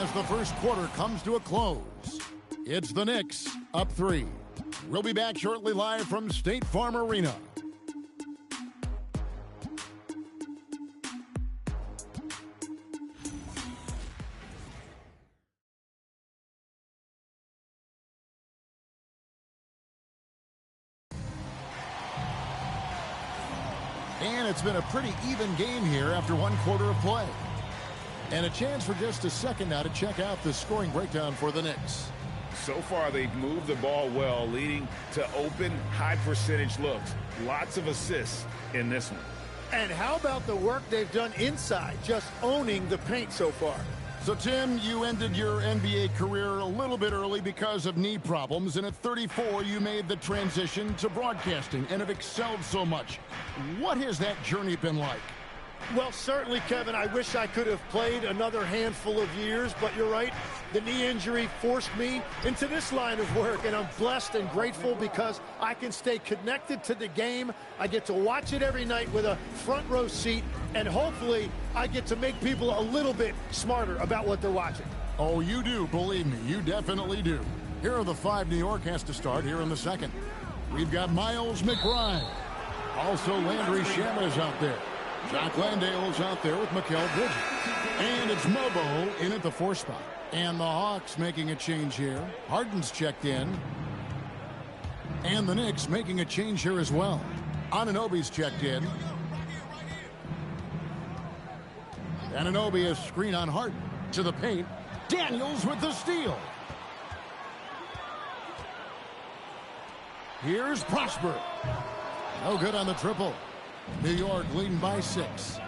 as the first quarter comes to a close. It's the Knicks up 3. We'll be back shortly live from State Farm Arena. And it's been a pretty even game here after one quarter of play. And a chance for just a second now to check out the scoring breakdown for the Knicks. So far, they've moved the ball well, leading to open, high-percentage looks. Lots of assists in this one. And how about the work they've done inside, just owning the paint so far? So, Tim, you ended your NBA career a little bit early because of knee problems, and at 34, you made the transition to broadcasting and have excelled so much. What has that journey been like? Well, certainly, Kevin, I wish I could have played another handful of years, but you're right. The knee injury forced me into this line of work, and I'm blessed and grateful because I can stay connected to the game. I get to watch it every night with a front row seat, and hopefully I get to make people a little bit smarter about what they're watching. Oh, you do, believe me, you definitely do. Here are the 5 New York has to start here in the second. We've got Miles McBride. Also, Landry Shamet is out there. Jock Landale's out there with Mikal Bridges. And it's Mobo in at the 4 spot. And the Hawks making a change here. Harden's checked in. And the Knicks making a change here as well. Anunoby's checked in. Anunoby has screen on Harden. To the paint. Daniels with the steal. Here's Prosper. No good on the triple. New York leading by 6.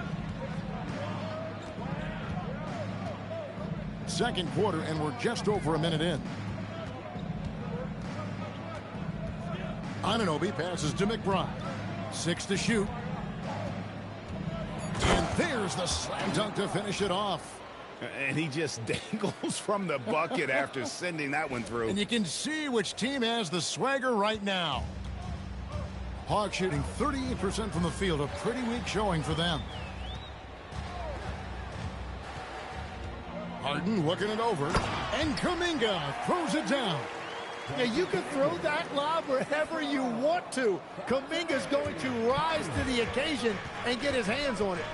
Second quarter, and we're just over a minute in. Anunoby passes to McBride. 6 to shoot. And there's the slam dunk to finish it off. And he just dangles from the bucket after sending that one through. And you can see which team has the swagger right now. Hawks shooting 38% from the field, a pretty weak showing for them. Harden looking it over, and Kuminga throws it down. Yeah, you can throw that lob wherever you want to. Kuminga's going to rise to the occasion and get his hands on it.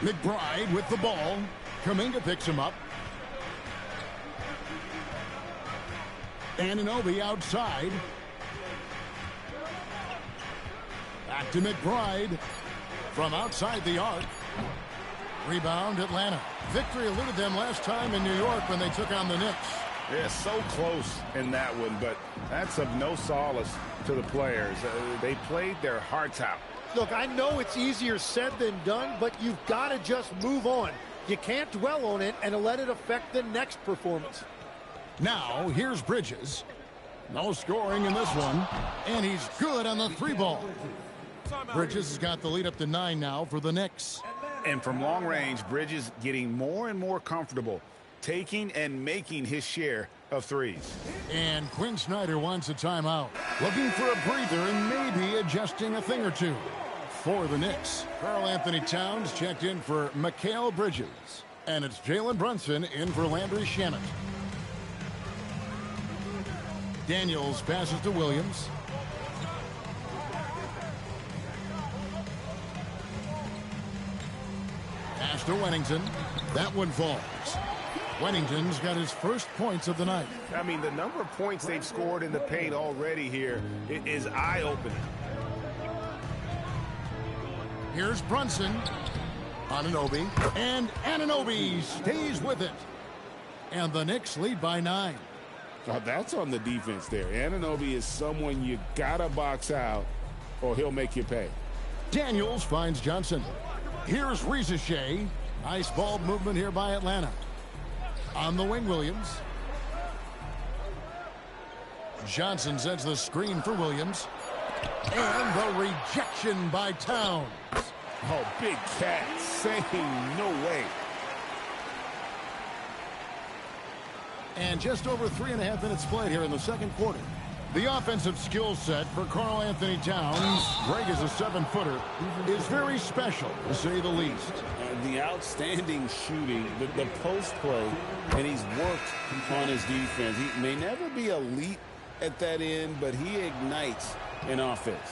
McBride with the ball. Kuminga picks him up. Anunoby outside. Back to McBride from outside the arc. Rebound, Atlanta. Victory eluded them last time in New York when they took on the Knicks. Yeah, so close in that one, but that's of no solace to the players. They played their hearts out. Look, I know it's easier said than done, but you've got to just move on. You can't dwell on it and let it affect the next performance. Now, here's Bridges. No scoring in this one, and he's good on the 3 ball. Bridges has got the lead up to 9 now for the Knicks. And from long range, Bridges getting more and more comfortable, taking and making his share of threes. And Quinn Snyder wants a timeout. Looking for a breather and maybe adjusting a thing or two. For the Knicks, Karl Anthony Towns checked in for Mikal Bridges. And it's Jalen Brunson in for Landry Shamet. Daniels passes to Williams. Pass to Wennington. That one falls. Wennington's got his first points of the night. I mean, the number of points they've scored in the paint already here is eye-opening. Here's Brunson. Anunoby. And Anunoby stays with it. And the Knicks lead by 9. Oh, that's on the defense there. Anunoby is someone you gotta box out or he'll make you pay. Daniels finds Johnson. Here's Rizachet. Nice ball movement here by Atlanta. On the wing, Williams. Johnson sends the screen for Williams. And the rejection by Towns. Oh, big cat saying no way. And just over 3.5 minutes played here in the second quarter. The offensive skill set for Karl Anthony Towns, Greg is a 7-footer, is very special, to say the least. The outstanding shooting, the post play, and he's worked on his defense. He may never be elite at that end, but he ignites an offense.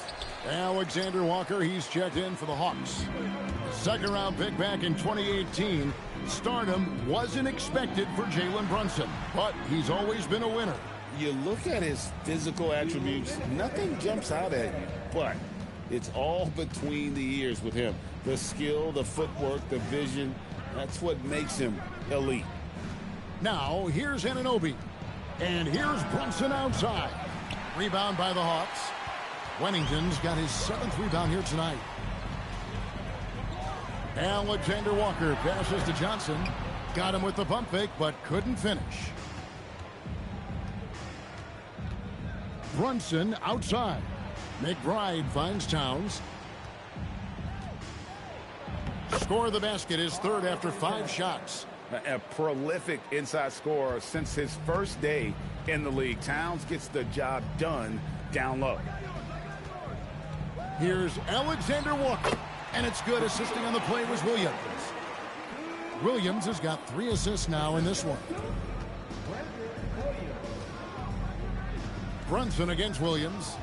Alexander Walker, he's checked in for the Hawks. Second-round pick back in 2018. Stardom wasn't expected for Jalen Brunson, but he's always been a winner. You look at his physical attributes, nothing jumps out at you, but it's all between the ears with him. The skill, the footwork, the vision, that's what makes him elite. Now, here's Anunoby. And here's Brunson outside. Rebound by the Hawks. Wennington's got his 7th rebound here tonight. Alexander Walker passes to Johnson. Got him with the pump fake, but couldn't finish. Brunson outside. McBride finds Towns. Score of the basket is third after 5 shots. A prolific inside scorer since his first day in the league. Towns gets the job done down low. Here's Alexander Walker. And it's good. Assisting on the play was Williams. Williams has got 3 assists now in this one. Brunson against Williams.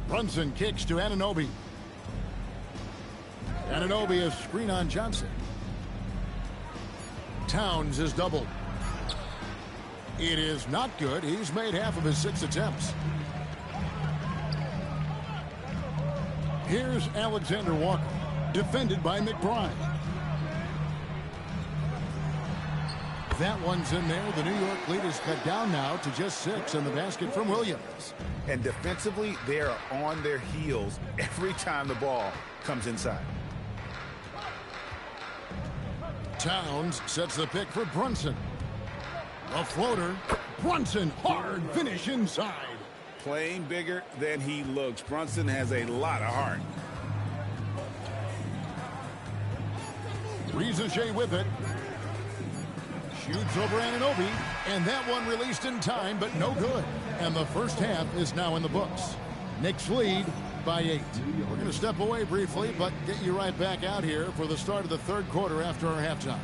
Brunson kicks to Anunoby. Anunoby a screen on Johnson. Towns is doubled. It is not good. He's made half of his 6 attempts. Here's Alexander Walker, defended by McBride. That one's in there. The New York lead is cut down now to just 6 in the basket from Williams. And defensively, they are on their heels every time the ball comes inside. Towns sets the pick for Brunson. A floater. Brunson, hard finish inside. Playing bigger than he looks. Brunson has a lot of heart. Rizachet with it. Shoots over Anunoby, and that one released in time, but no good. And the first half is now in the books. Knicks lead by 8. We're going to step away briefly, but get you right back out here for the start of the third quarter after our halftime.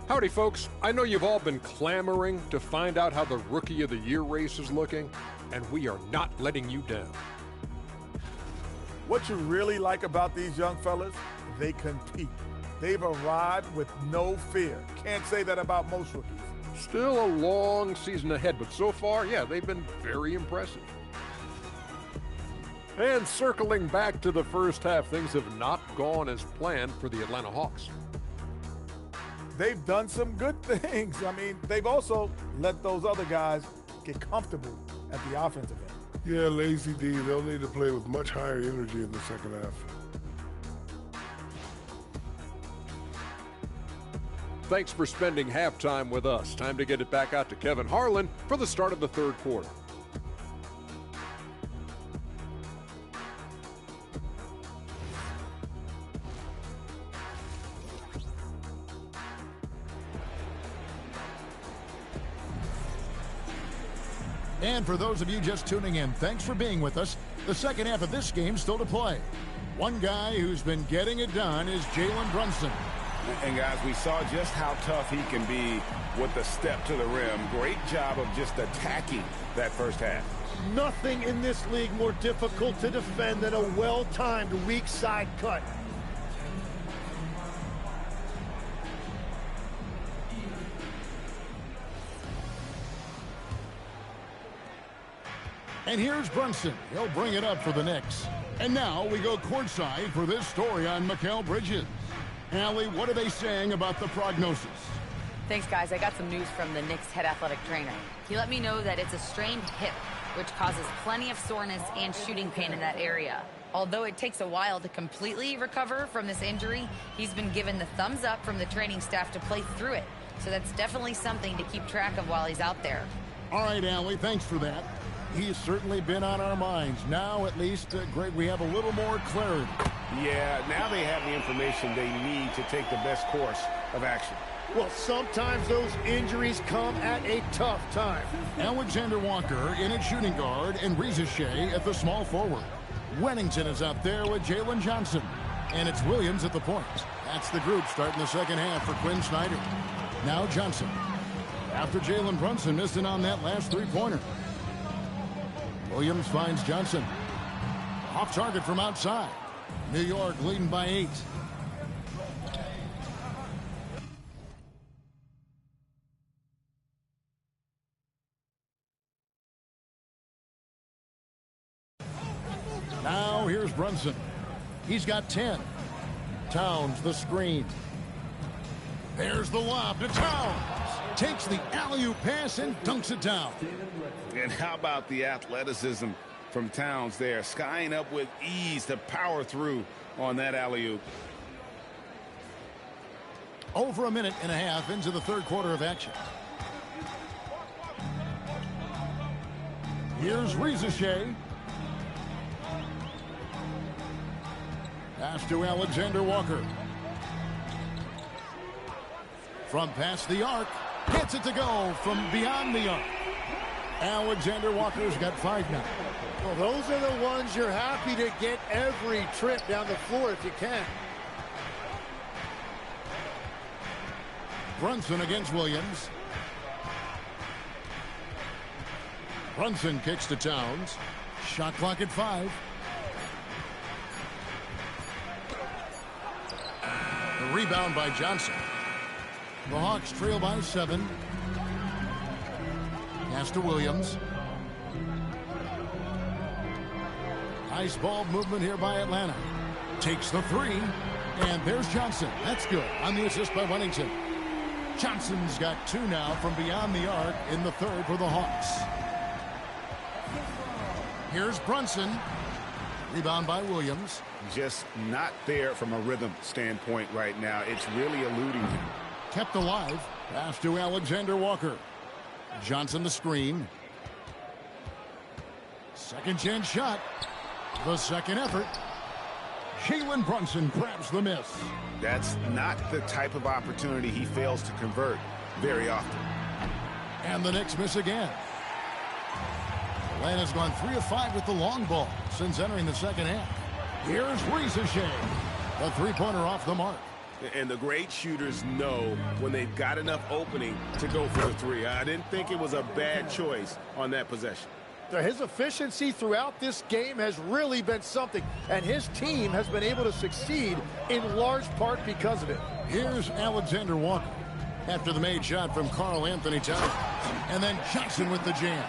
Howdy, folks. I know you've all been clamoring to find out how the Rookie of the Year race is looking, and we are not letting you down. What you really like about these young fellas, they compete. They've arrived with no fear. Can't say that about most rookies. Still a long season ahead, but so far, yeah, they've been very impressive. And circling back to the first half, things have not gone as planned for the Atlanta Hawks. They've done some good things. I mean, they've also let those other guys get comfortable at the offensive end. Yeah, Lazy D, they'll need to play with much higher energy in the second half. Thanks for spending halftime with us. Time to get it back out to Kevin Harlan for the start of the third quarter. And for those of you just tuning in, thanks for being with us. The second half of this game still to play. One guy who's been getting it done is Jalen Brunson. And guys, we saw just how tough he can be with the step to the rim. Great job of just attacking that first half. Nothing in this league more difficult to defend than a well-timed weak side cut. And here's Brunson. He'll bring it up for the Knicks. And now we go courtside for this story on Mikal Bridges. Allie, what are they saying about the prognosis? Thanks, guys. I got some news from the Knicks head athletic trainer. He let me know that it's a strained hip, which causes plenty of soreness and shooting pain in that area. Although it takes a while to completely recover from this injury, he's been given the thumbs up from the training staff to play through it. So that's definitely something to keep track of while he's out there. All right, Allie, thanks for that. He's certainly been on our minds. Now, at least, Greg, we have a little more clarity. Yeah, now they have the information they need to take the best course of action. Well, sometimes those injuries come at a tough time. Alexander Walker in at shooting guard and Reza Shea at the small forward. Wennington is out there with Jalen Johnson. And it's Williams at the point. That's the group starting the second half for Quinn Snyder. Now Johnson. After Jalen Brunson missed it on that last three-pointer. Williams finds Johnson. Off target from outside. New York leading by 8. Now here's Brunson. He's got 10. Towns the screen. There's the lob to Towns. Takes the alley-oop pass and dunks it down. And how about the athleticism from Towns there, skying up with ease to power through on that alley-oop. Over a minute and a half into the third quarter of action. Here's Reza Shea. Pass to Alexander Walker. From past the arc. Gets it to go from beyond the arc. Alexander Walker's got 5 now. Well, those are the ones you're happy to get every trip down the floor if you can. Brunson against Williams. Brunson kicks to Towns. Shot clock at 5. The rebound by Johnson. The Hawks trail by 7. Pass to Williams. Nice ball movement here by Atlanta. Takes the 3. And there's Johnson. That's good on the assist by Wennington. Johnson's got 2 now from beyond the arc in the third for the Hawks. Here's Brunson. Rebound by Williams. Just not there from a rhythm standpoint right now. It's really eluding him. Kept alive. Pass to Alexander Walker. Johnson the screen. Second chance shot. The second effort. Jalen Brunson grabs the miss. That's not the type of opportunity he fails to convert very often. And the Knicks miss again. Atlanta's gone 3 of 5 with the long ball since entering the second half. Here's Reza Shea. A three-pointer off the mark. And the great shooters know when they've got enough opening to go for the 3. I didn't think it was a bad choice on that possession. His efficiency throughout this game has really been something, and his team has been able to succeed in large part because of it. Here's Alexander Walker after the made shot from Karl Anthony Towns. And then Johnson with the jam.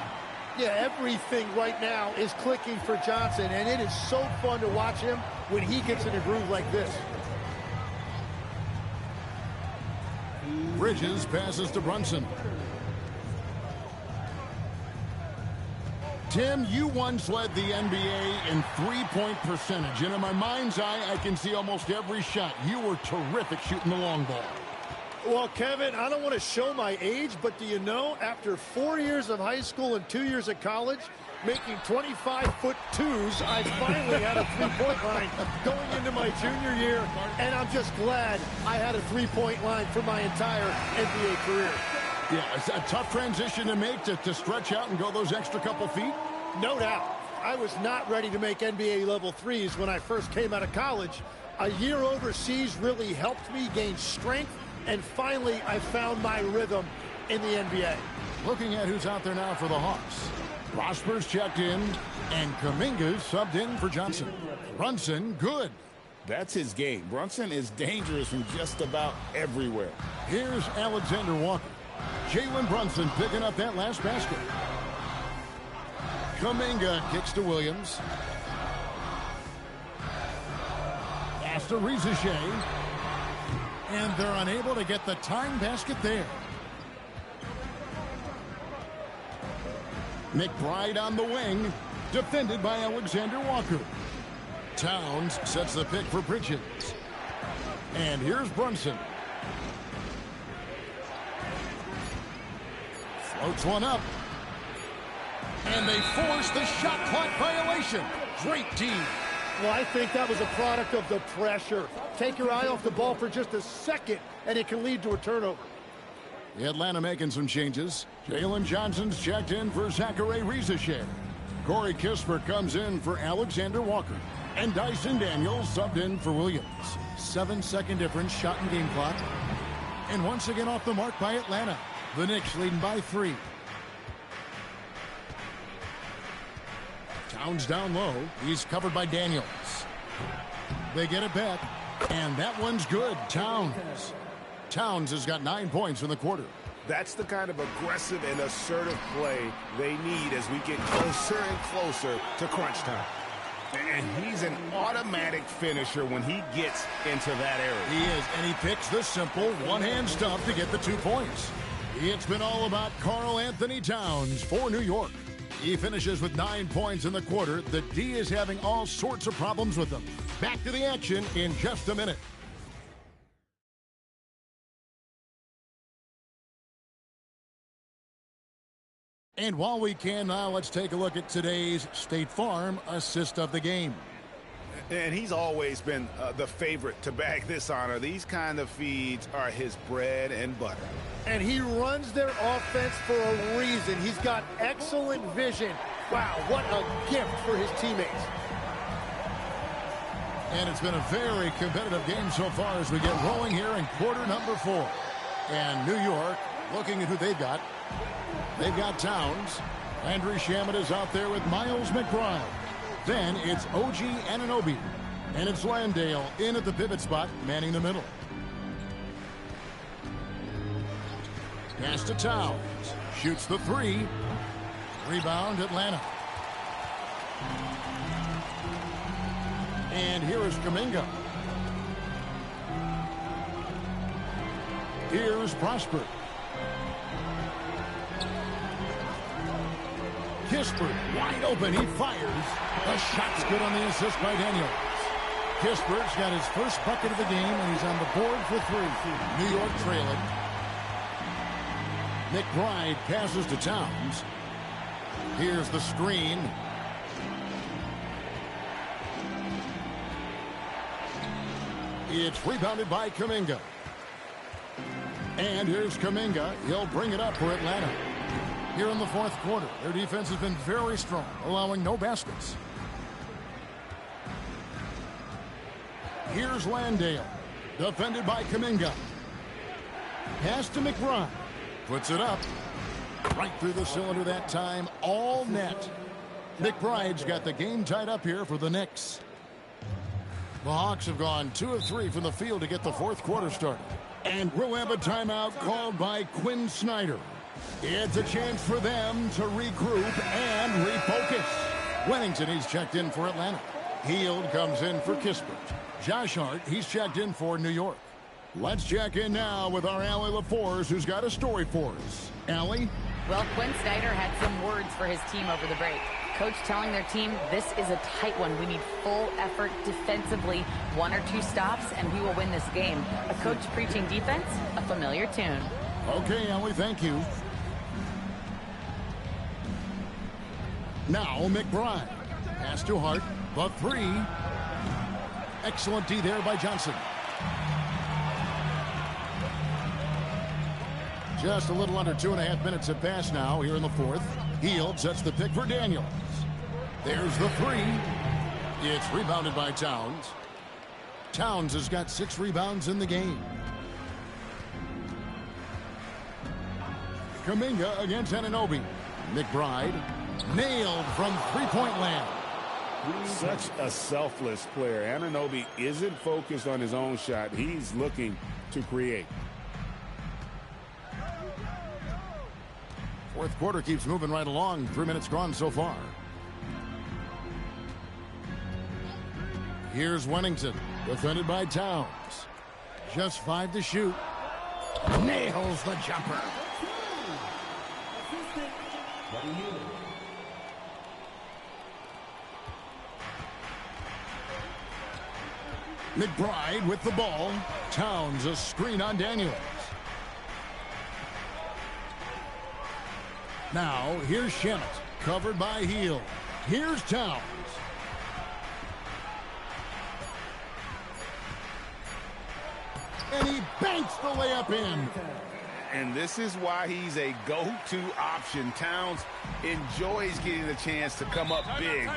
Yeah, everything right now is clicking for Johnson, and it is so fun to watch him when he gets in a groove like this. Bridges passes to Brunson. Tim, you once led the NBA in three-point percentage, and in my mind's eye, I can see almost every shot. You were terrific shooting the long ball. Well, Kevin, I don't want to show my age, but do you know, after 4 years of high school and 2 years of college, making 25-foot twos, I finally had a three-point line going into my junior year, and I'm just glad I had a three-point line for my entire NBA career. Yeah, it's a tough transition to make to stretch out and go those extra couple feet. No doubt. I was not ready to make NBA level threes when I first came out of college. A year overseas really helped me gain strength, and finally I found my rhythm in the NBA. Looking at who's out there now for the Hawks. Prosper's checked in, and Kuminga's subbed in for Johnson. Brunson, good. That's his game. Brunson is dangerous from just about everywhere. Here's Alexander Walker. Jalen Brunson picking up that last basket. Kuminga kicks to Williams. Pass to Reza Shea. And they're unable to get the tying basket there. McBride on the wing, defended by Alexander Walker. Towns sets the pick for Bridges. And here's Brunson. Floats one up. And they force the shot clock violation. Great D. Well, I think that was a product of the pressure. Take your eye off the ball for just a second, and it can lead to a turnover. Atlanta making some changes. Jalen Johnson's checked in for Zachary Rizachet. Corey Kispert comes in for Alexander Walker. And Dyson Daniels subbed in for Williams. 7-second difference, shot and game clock. And once again off the mark by Atlanta. The Knicks leading by 3. Towns down low. He's covered by Daniels. They get it back. And that one's good. Towns has got 9 points in the quarter. That's the kind of aggressive and assertive play they need as we get closer and closer to crunch time. And he's an automatic finisher when he gets into that area. He is, and he picks the simple one-hand stuff to get the 2 points. It's been all about Karl Anthony Towns for New York. He finishes with 9 points in the quarter. The D is having all sorts of problems with them. Back to the action in just a minute. And while we can now, let's take a look at today's State Farm assist of the game. And he's always been the favorite to bag this honor. These kind of feeds are his bread and butter. And he runs their offense for a reason. He's got excellent vision. Wow, what a gift for his teammates. And it's been a very competitive game so far as we get rolling here in quarter number 4. And New York looking at who they've got. They've got Towns. Landry Shamet is out there with Miles McBride. Then it's OG Anunoby. And it's Landale in at the pivot spot, manning the middle. Pass to Towns. Shoots the 3. Rebound Atlanta. And here is Kuminga. Here's Prosper. Kispert wide open. He fires. The shot's good on the assist by Daniels. Kispert's got his first bucket of the game, and he's on the board for 3. New York trailing. McBride passes to Towns. Here's the screen. It's rebounded by Kuminga. And here's Kuminga. He'll bring it up for Atlanta. Here in the fourth quarter, their defense has been very strong, allowing no baskets. Here's Landale, defended by Kuminga. Pass to McBride. Puts it up. Right through the cylinder that time, all net. McBride's got the game tied up here for the Knicks. The Hawks have gone 2 of 3 from the field to get the fourth quarter started. And we'll have a timeout called by Quinn Snyder. It's a chance for them to regroup and refocus. Wennington, he's checked in for Atlanta. Hield comes in for Kispert. Josh Hart, he's checked in for New York. Let's check in now with our Allie LaForce, who's got a story for us. Allie? Well, Quinn Snyder had some words for his team over the break. Coach telling their team, this is a tight one. We need full effort defensively, 1 or 2 stops, and we will win this game. A coach preaching defense, a familiar tune. Okay, Allie, thank you. Now McBride. Pass to Hart. The 3. Excellent D there by Johnson. Just a little under 2.5 minutes have passed now here in the fourth. Hield sets the pick for Daniels. There's the 3. It's rebounded by Towns. Towns has got 6 rebounds in the game. Kuminga against Anunoby. McBride nailed from three-point land. Such a selfless player. Anunoby isn't focused on his own shot. He's looking to create. Fourth quarter keeps moving right along. 3 minutes gone so far. Here's Wennington, defended by Towns. Just 5 to shoot. Nails the jumper. McBride with the ball. Towns a screen on Daniels. Now, here's Shemet, covered by Hield. Here's Towns. And he banks the layup in. And this is why he's a go-to option. Towns enjoys getting the chance to come up big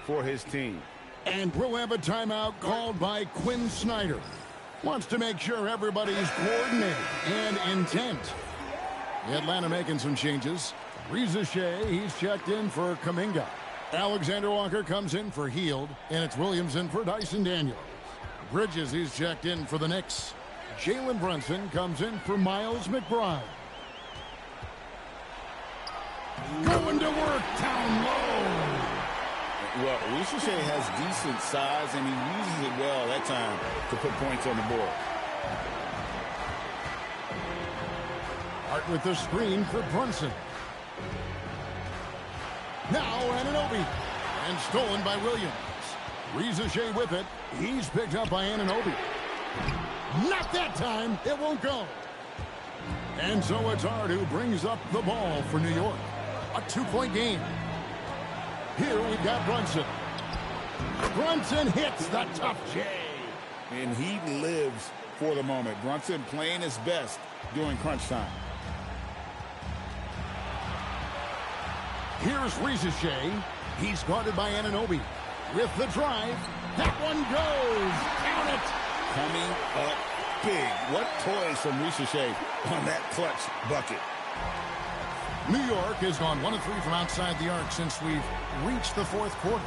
for his team. And we'll have a timeout called by Quinn Snyder. Wants to make sure everybody's coordinated and intent. Atlanta making some changes. Reza Shea, he's checked in for Kuminga. Alexander Walker comes in for Hield, and it's Williams in for Dyson Daniels. Bridges, he's checked in for the Knicks. Jalen Brunson comes in for Miles McBride. Going to work down low. Well, Ricochet has decent size, and he uses it well that time to put points on the board. Hart with the screen for Brunson. Now Anunoby. And stolen by Williams. Reza Shea with it. He's picked up by Anunoby. Not that time. It won't go. And so it's Hart who brings up the ball for New York. A 2-point game. Here we've got Brunson. Brunson hits the tough J. And he lives for the moment. Brunson playing his best during crunch time. Here's Reza Shea. He's guarded by Anunoby. With the drive. That one goes. Count it. Coming up big. What toys from Reza Shea on that clutch bucket. New York has gone 1 of 3 from outside the arc since we've reached the fourth quarter.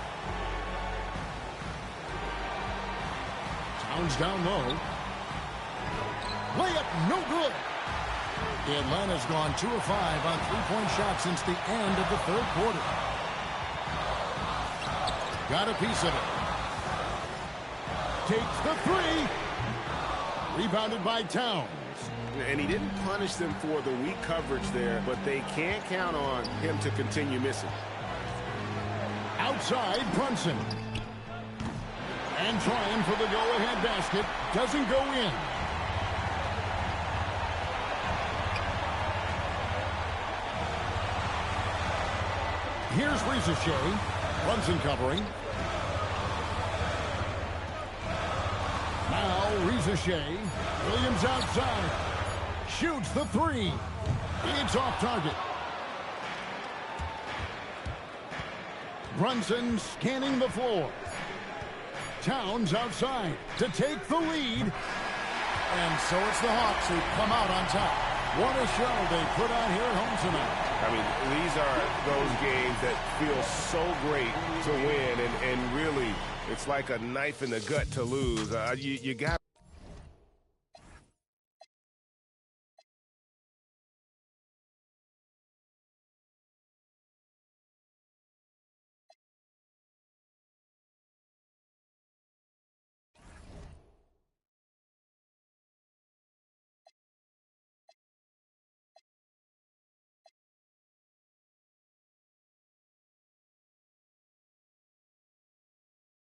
Towns down low. Layup no good. Atlanta's gone 2 of 5 on 3-point shots since the end of the third quarter. Got a piece of it. Takes the 3. Rebounded by Towns. And he didn't punish them for the weak coverage there, but they can't count on him to continue missing. Outside, Brunson. And trying for the go-ahead basket. Doesn't go in. Here's Reza Shea. Brunson covering. Now Reza Shea. Williams outside. Shoots the 3. It's off target. Brunson scanning the floor. Towns outside to take the lead. And so it's the Hawks who come out on top. What a show they put on here at home tonight. I mean, these are those games that feel so great to win, and really, it's like a knife in the gut to lose. You got